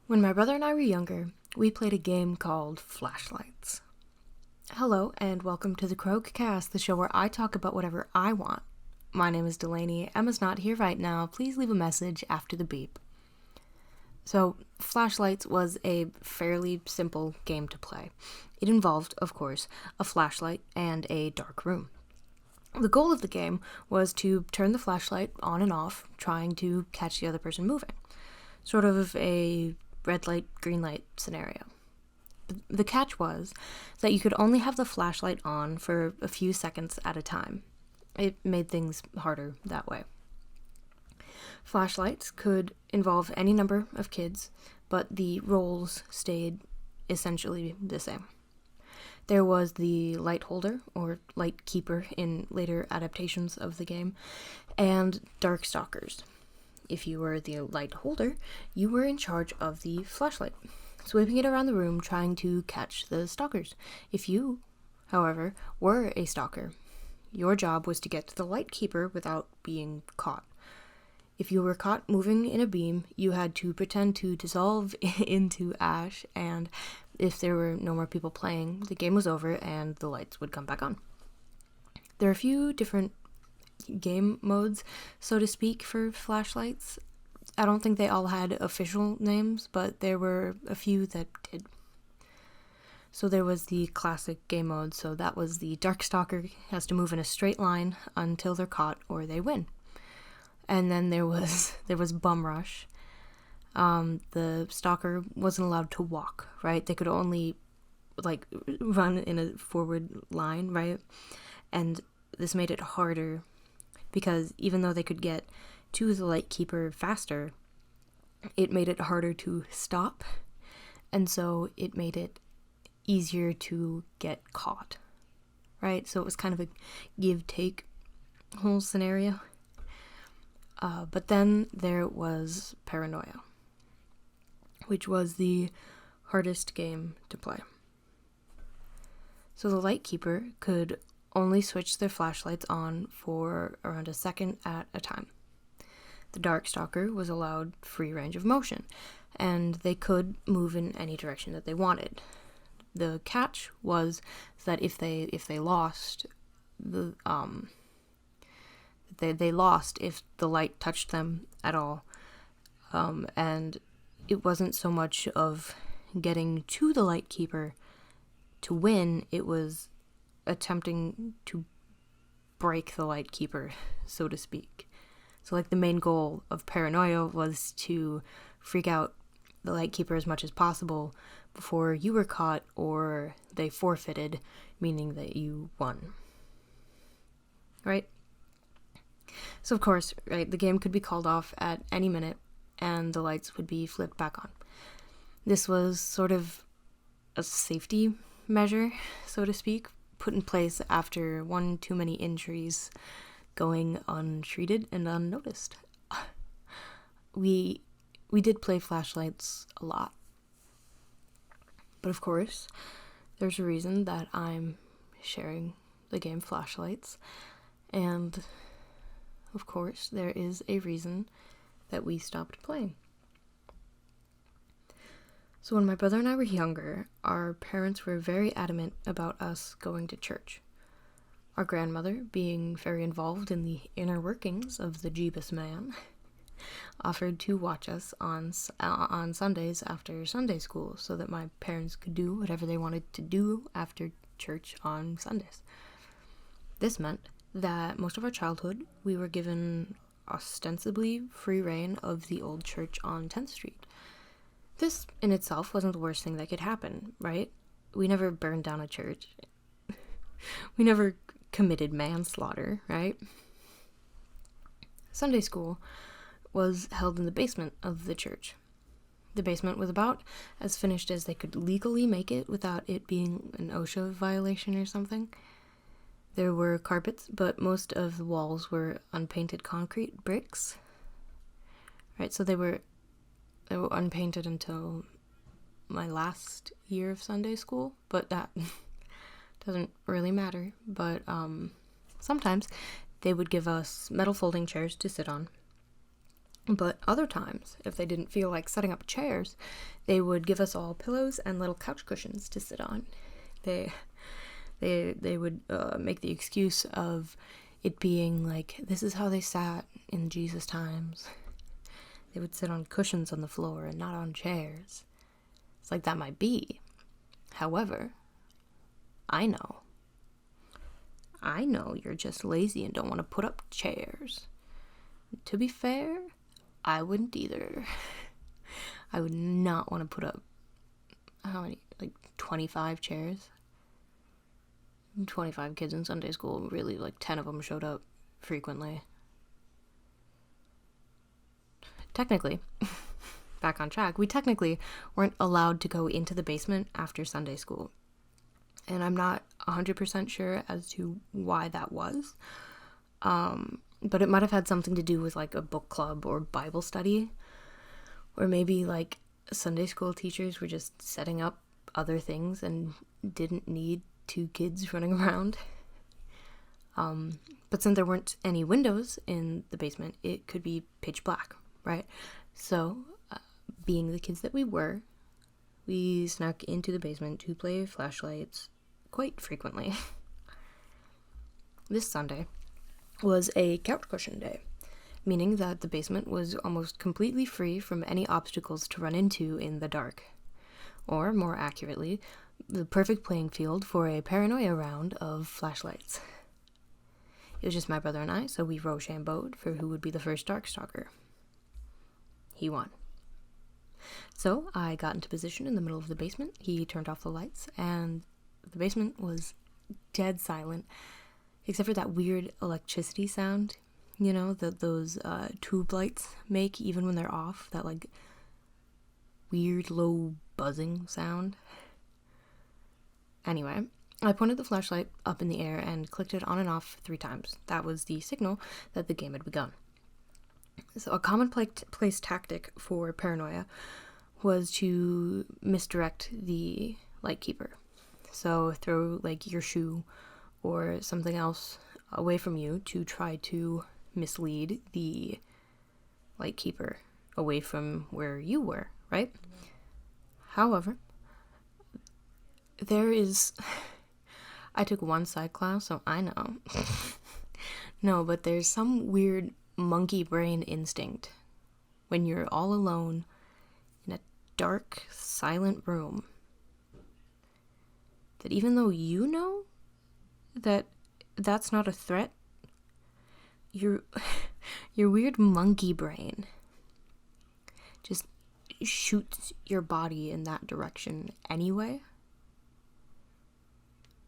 When my brother and I were younger, we played a game called Flashlights. Hello, and welcome to the Kroghcast, the show where I talk about whatever I want. My name is DeLaney. Emma's not here right now. Please leave a message after the beep. So, Flashlights was a fairly simple game to play. It involved, of course, a flashlight and a dark room. The goal of the game was to turn the flashlight on and off, trying to catch the other person moving. Sort of a red light, green light scenario. The catch was that you could only have the flashlight on for a few seconds at a time. It made things harder that way. Flashlights could involve any number of kids, but the roles stayed essentially the same. There was the light holder, or light keeper in later adaptations of the game, and dark stalkers. If you were the light holder, you were in charge of the flashlight, sweeping it around the room trying to catch the stalkers. If you, however, were a stalker, your job was to get to the light keeper without being caught. If you were caught moving in a beam, you had to pretend to dissolve into ash, and if there were no more people playing, the game was over and the lights would come back on. There are a few different game modes, so to speak, for flashlights. I don't think they all had official names, but there were a few that did. So there was the classic game mode, so that was the dark stalker has to move in a straight line until they're caught or they win. And then there was bum rush. The stalker wasn't allowed to walk, right? They could only run in a forward line, right? And this made it harder because even though they could get to the light keeper faster, it made it harder to stop, and so it made it easier to get caught, right? So it was kind of a give-take whole scenario. But then there was Paranoia, which was the hardest game to play. So the light keeper could only switch their flashlights on for around a second at a time. The dark stalker was allowed free range of motion, and they could move in any direction that they wanted. The catch was that if they lost, they lost if the light touched them at all, and it wasn't so much of getting to the light keeper to win, it was attempting to break the light keeper, so to speak. So the main goal of Paranoia was to freak out the light keeper as much as possible before you were caught or they forfeited, meaning that you won. Right? So of course, right, the game could be called off at any minute and the lights would be flipped back on. This was sort of a safety measure, so to speak, put in place after one too many injuries going untreated and unnoticed. We did play flashlights a lot. But of course, there's a reason that I'm sharing the game Flashlights. And of course, there is a reason that we stopped playing. So when my brother and I were younger, our parents were very adamant about us going to church. Our grandmother, being very involved in the inner workings of the Jeebus man, offered to watch us on Sundays after Sunday school so that my parents could do whatever they wanted to do after church on Sundays. This meant that most of our childhood we were given ostensibly free reign of the old church on 10th Street. This in itself wasn't the worst thing that could happen, right? We never burned down a church. We never committed manslaughter, right? Sunday school was held in the basement of the church. The basement was about as finished as they could legally make it without it being an OSHA violation or something. There were carpets, but most of the walls were unpainted concrete bricks. Right, so they were unpainted until my last year of Sunday school, but that doesn't really matter. But sometimes they would give us metal folding chairs to sit on, But other times, if they didn't feel like setting up chairs, they would give us all pillows and little couch cushions to sit on. They would make the excuse of it being like, this is how they sat in Jesus' times. They would sit on cushions on the floor and not on chairs. It's like, that might be. However, I know you're just lazy and don't want to put up chairs. To be fair, I wouldn't either. I would not want to put up, how many, like 25 chairs? 25 kids in Sunday school, really, like 10 of them showed up frequently. Technically, back on track, we technically weren't allowed to go into the basement after Sunday school. And I'm not 100% sure as to why that was. But it might have had something to do with like a book club or Bible study. Or maybe like Sunday school teachers were just setting up other things and didn't need 2 kids running around. But since there weren't any windows in the basement, it could be pitch black, right? So, being the kids that we were, we snuck into the basement to play flashlights quite frequently. This Sunday was a couch cushion day, meaning that the basement was almost completely free from any obstacles to run into in the dark. Or, more accurately, the perfect playing field for a paranoia round of flashlights. It was just my brother and I, so we Rochambeaued for who would be the first Darkstalker. He won. So I got into position in the middle of the basement. He turned off the lights, and the basement was dead silent, except for that weird electricity sound, you know, that those tube lights make even when they're off, that like weird low buzzing sound. Anyway, I pointed the flashlight up in the air and clicked it on and off 3 times. That was the signal that the game had begun. So a commonplace tactic for paranoia was to misdirect the lightkeeper. So throw like your shoe or something else away from you to try to mislead the lightkeeper away from where you were, right? However, I took one side class, so I know. No, but there's some weird monkey brain instinct when you're all alone in a dark, silent room that even though you know that that's not a threat, your weird monkey brain just shoots your body in that direction anyway.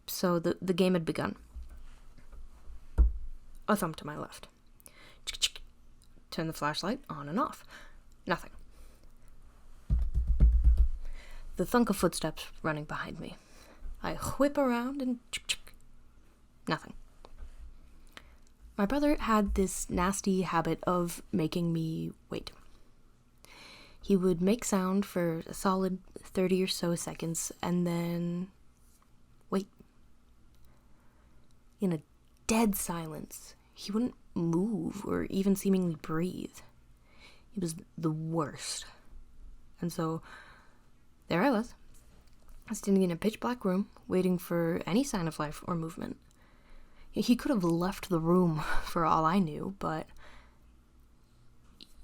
So the game had begun. A thump to my left. Turn the flashlight on and off. Nothing. The thunk of footsteps running behind me. I whip around and nothing. My brother had this nasty habit of making me wait. He would make sound for a solid 30 or so seconds and then wait. In a dead silence. He wouldn't move or even seemingly breathe. He was the worst. And so there I was, standing in a pitch black room, waiting for any sign of life or movement. He could have left the room for all I knew, but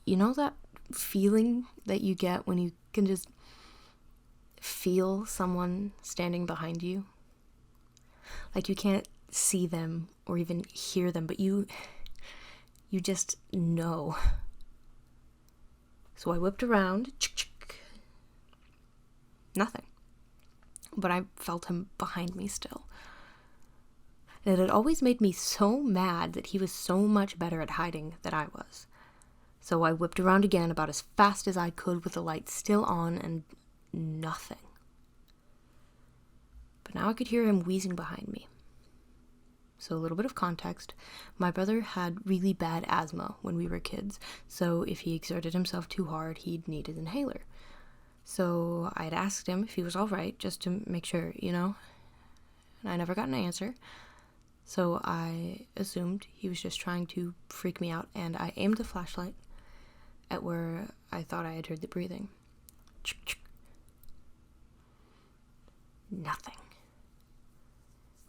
you know that feeling that you get when you can just feel someone standing behind you? Like you can't see them or even hear them, but you just know. So I whipped around. Nothing. But I felt him behind me still. And it had always made me so mad that he was so much better at hiding than I was. So I whipped around again about as fast as I could with the light still on and nothing. But now I could hear him wheezing behind me. So a little bit of context, my brother had really bad asthma when we were kids, so if he exerted himself too hard, he'd need an inhaler. So I had asked him if he was all right, just to make sure, you know, and I never got an answer. So I assumed he was just trying to freak me out, and I aimed the flashlight at where I thought I had heard the breathing. Nothing.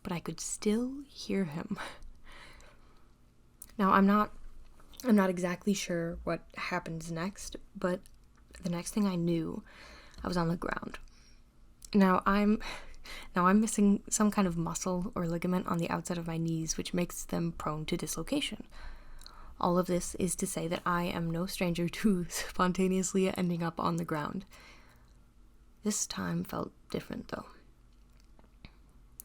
But I could still hear him. Now, I'm not exactly sure what happens next, but the next thing I knew, I was on the ground. Now I'm missing some kind of muscle or ligament on the outside of my knees, which makes them prone to dislocation. All of this is to say that I am no stranger to spontaneously ending up on the ground. This time felt different, though.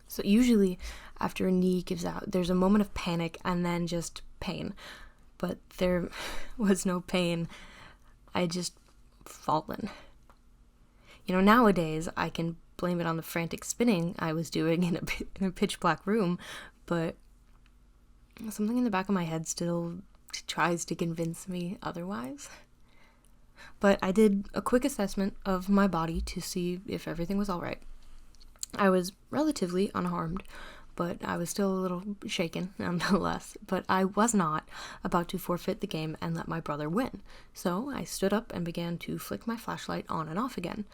So usually, after a knee gives out, there's a moment of panic and then just pain. But there was no pain. I had just fallen. Nowadays, I can blame it on the frantic spinning I was doing in a pitch black room, but something in the back of my head still tries to convince me otherwise. But I did a quick assessment of my body to see if everything was all right. I was relatively unharmed, but I was still a little shaken nonetheless. But I was not about to forfeit the game and let my brother win. So I stood up and began to flick my flashlight on and off again.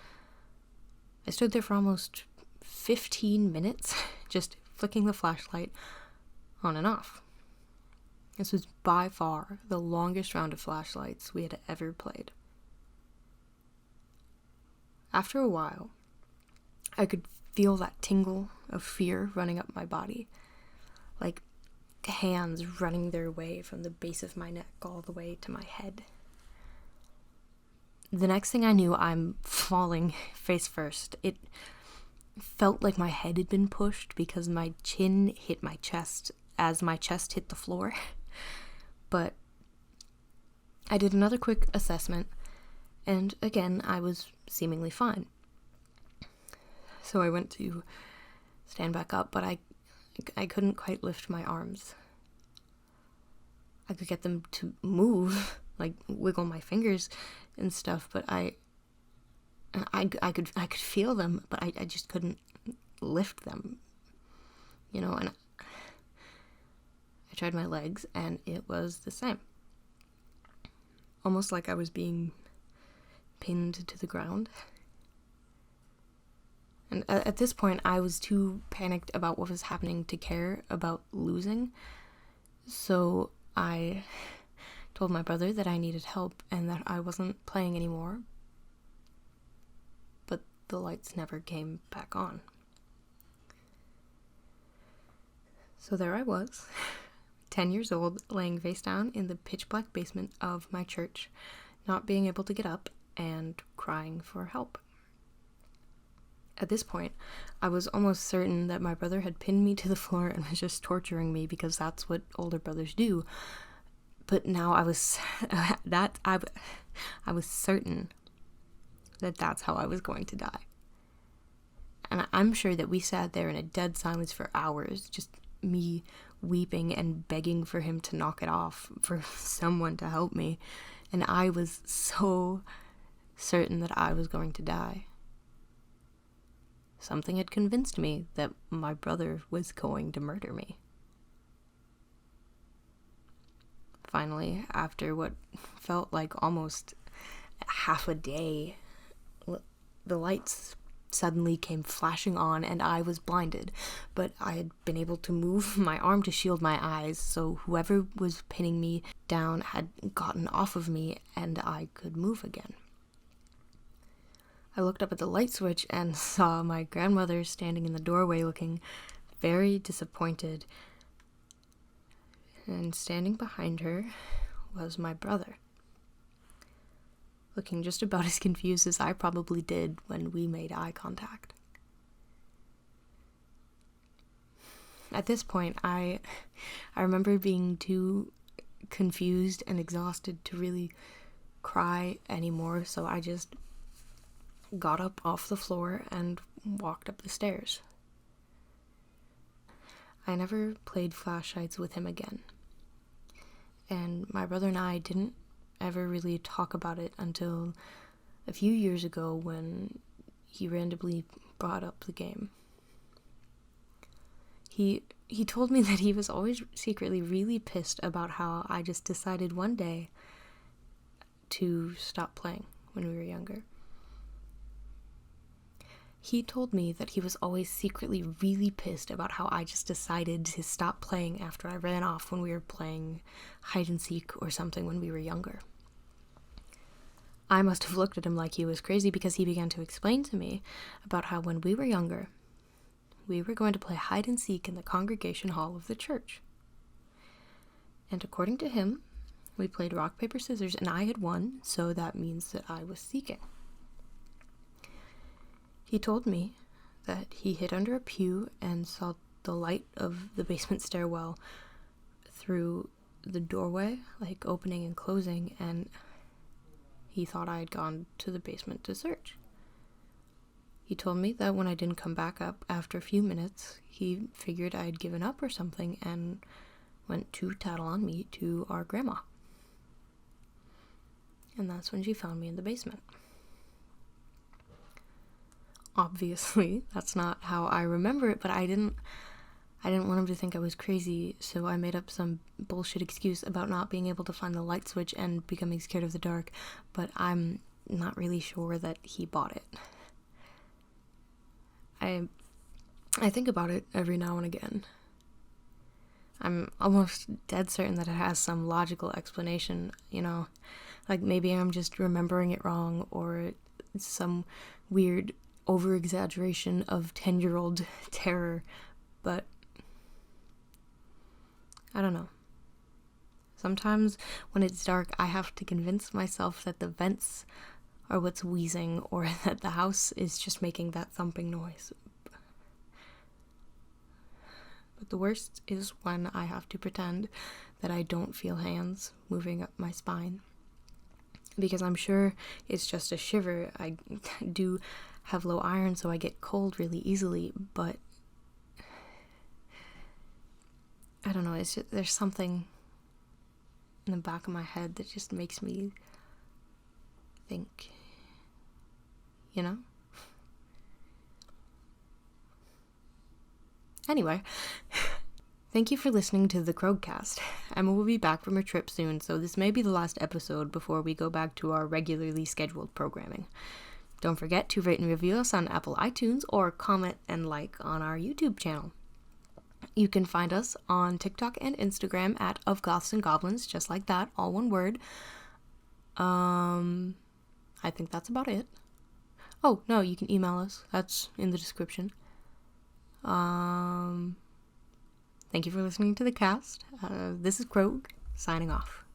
I stood there for almost 15 minutes, just flicking the flashlight on and off. This was by far the longest round of flashlights we had ever played. After a while, I could feel that tingle of fear running up my body, like hands running their way from the base of my neck all the way to my head. The next thing I knew, I'm falling face first. It felt like my head had been pushed because my chin hit my chest as my chest hit the floor. But I did another quick assessment, and again, I was seemingly fine. So I went to stand back up, but I couldn't quite lift my arms. I could get them to move, like wiggle my fingers and stuff, but I could feel them, but I just couldn't lift them, and I tried my legs, and it was the same. Almost like I was being pinned to the ground. And at this point, I was too panicked about what was happening to care about losing. So I told my brother that I needed help and that I wasn't playing anymore. But the lights never came back on. So there I was, 10 years old, laying face down in the pitch black basement of my church, not being able to get up and crying for help. At this point, I was almost certain that my brother had pinned me to the floor and was just torturing me because that's what older brothers do. But now I was certain that that's how I was going to die. And I'm sure that we sat there in a dead silence for hours, just me weeping and begging for him to knock it off, for someone to help me. And I was so certain that I was going to die. Something had convinced me that my brother was going to murder me. Finally, after what felt like almost half a day, the lights suddenly came flashing on and I was blinded, but I had been able to move my arm to shield my eyes, so whoever was pinning me down had gotten off of me and I could move again. I looked up at the light switch and saw my grandmother standing in the doorway looking very disappointed. And standing behind her was my brother, looking just about as confused as I probably did when we made eye contact. At this point, I remember being too confused and exhausted to really cry anymore, so I just got up off the floor and walked up the stairs. I never played flashlights with him again. And my brother and I didn't ever really talk about it until a few years ago when he randomly brought up the game. He told me that he was always secretly really pissed about how I just decided one day to stop playing when we were younger. He told me that he was always secretly really pissed about how I just decided to stop playing after I ran off when we were playing hide and seek or something when we were younger. I must have looked at him like he was crazy, because he began to explain to me about how when we were younger, we were going to play hide and seek in the congregation hall of the church. And according to him, we played rock, paper, scissors, and I had won, so that means that I was seeking. He told me that he hid under a pew and saw the light of the basement stairwell through the doorway, like opening and closing, and he thought I had gone to the basement to search. He told me that when I didn't come back up after a few minutes, he figured I had given up or something and went to tattle on me to our grandma. And that's when she found me in the basement. Obviously, that's not how I remember it, but I didn't want him to think I was crazy, so I made up some bullshit excuse about not being able to find the light switch and becoming scared of the dark, but I'm not really sure that he bought it. I think about it every now and again. I'm almost dead certain that it has some logical explanation, like maybe I'm just remembering it wrong, or it's some weird over-exaggeration of 10-year-old terror, but I don't know. Sometimes when it's dark, I have to convince myself that the vents are what's wheezing, or that the house is just making that thumping noise. But the worst is when I have to pretend that I don't feel hands moving up my spine, because I'm sure it's just a shiver. I do have low iron, so I get cold really easily, but I don't know, it's just, there's something in the back of my head that just makes me think, Anyway, thank you for listening to the Kroghcast. Emma will be back from her trip soon, so this may be the last episode before we go back to our regularly scheduled programming. Don't forget to rate and review us on Apple iTunes, or comment and like on our YouTube channel. You can find us on TikTok and Instagram at Of Goths and Goblins, just like that, all one word. I think that's about it. Oh, no, you can email us. That's in the description. Thank you for listening to the cast. This is Krog, signing off.